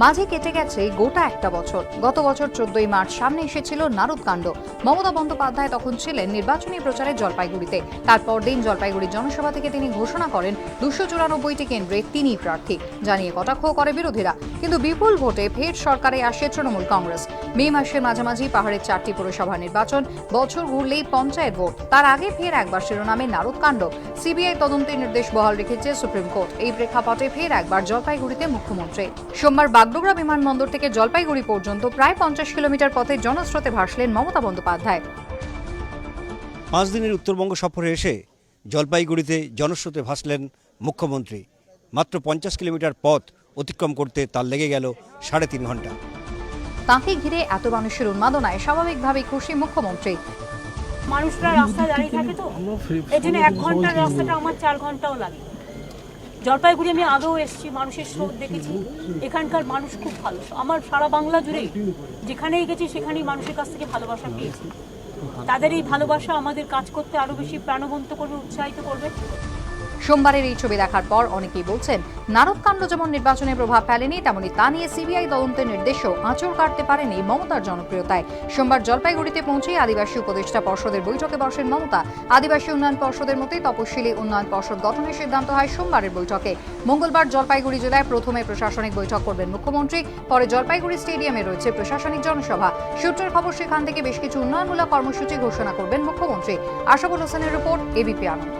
মাঝে কেটে গেছে গোটা একটা বছর। গত বছর 14ই মার্চ সামনে এসেছিল নারদকাণ্ড। মমতা বন্দ্যোপাধ্যায় তখন ছিলেন নির্বাচনী প্রচারে জলপাইগুড়িতে। তারপর দিন জলপাইগুড়ি জনসভা থেকে তিনি ঘোষণা করেন 294টি কেন্দ্রে তিনিই প্রার্থী, জানিয়ে কটাক্ষ করে বিরোধীরা। কিন্তু বিপুল ভোটে ফের সরকারে আসে তৃণমূল কংগ্রেস। মে মাসের মাঝামাঝি পাহাড়ের 4টি পুরসভা নির্বাচন, বছর ঘুরলেই পঞ্চায়েত ভোট। তার আগে ফের একবার শিরোনামে নারদকাণ্ড। সিবিআই তদন্তের নির্দেশ বহাল রেখেছে সুপ্রিম কোর্ট। এই প্রেক্ষাপটে ফের একবার জলপাইগুড়িতে মুখ্যমন্ত্রী। সোমবার বাগডোগরা বিমানবন্দর থেকে জলপাইগুড়ি পর্যন্ত প্রায় 50 কিলোমিটার পথে জনস্রোতে ভাসলেন মমতা বন্দ্যোপাধ্যায়। 5 দিনের উত্তরবঙ্গ সফরে এসে জলপাইগুড়িতে জনস্রোতে ভাসলেন মুখ্যমন্ত্রী। মাত্র 50 কিলোমিটার পথ অতিক্রম করতে তার লেগে গেল 3.5 ঘন্টা। তাঁকে ঘিরে এত মানুষের উন্মাদনায় স্বাভাবিকভাবেই খুশি মুখ্যমন্ত্রী। মানুষরা রাস্তায় দাঁড়িয়ে থাকে, তো এই জন্য 1 ঘন্টার রাস্তাটা আমার 4 ঘন্টাও লাগে। জলপাইগুড়ি আমি আগেও এসেছি, মানুষের স্রোত দেখেছি। এখানকার মানুষ খুব ভালো। আমার সারা বাংলা জুড়ে যেখানেই গেছি সেখানেই মানুষের কাছ থেকে ভালোবাসা পেয়েছি। তাদের এই ভালোবাসা আমাদের কাজ করতে আরো বেশি প্রাণবন্ত করবে, উৎসাহিত করবে। সোমবারের এই ছবি দেখার পর অনেকেই বলছেন, নারদকাণ্ড যেমন নির্বাচনে প্রভাব ফেলেনি, তেমনি তা নিয়ে সিবিআই তদন্তের নির্দেশও আঁচড় কাটতে পারেনি মমতার জনপ্রিয়তায়। সোমবার জলপাইগুড়িতে পৌঁছে আদিবাসী উপদেষ্টা পর্ষদের বৈঠকে বসেন মমতা। আদিবাসী উন্নয়ন পর্ষদের মতোই তপশিলি উন্নয়ন পর্ষদ গঠনের সিদ্ধান্ত হয় সোমবারের বৈঠকে। মঙ্গলবার জলপাইগুড়ি জেলায় প্রথমে প্রশাসনিক বৈঠক করবেন মুখ্যমন্ত্রী। পরে জলপাইগুড়ি স্টেডিয়ামে রয়েছে প্রশাসনিক জনসভা। সূত্রের খবর, সেখান থেকে বেশ কিছু উন্নয়নমূলক কর্মসূচি ঘোষণা করবেন মুখ্যমন্ত্রী। আশাবুল হোসেনের রিপোর্ট, এবিপি আনন্দ।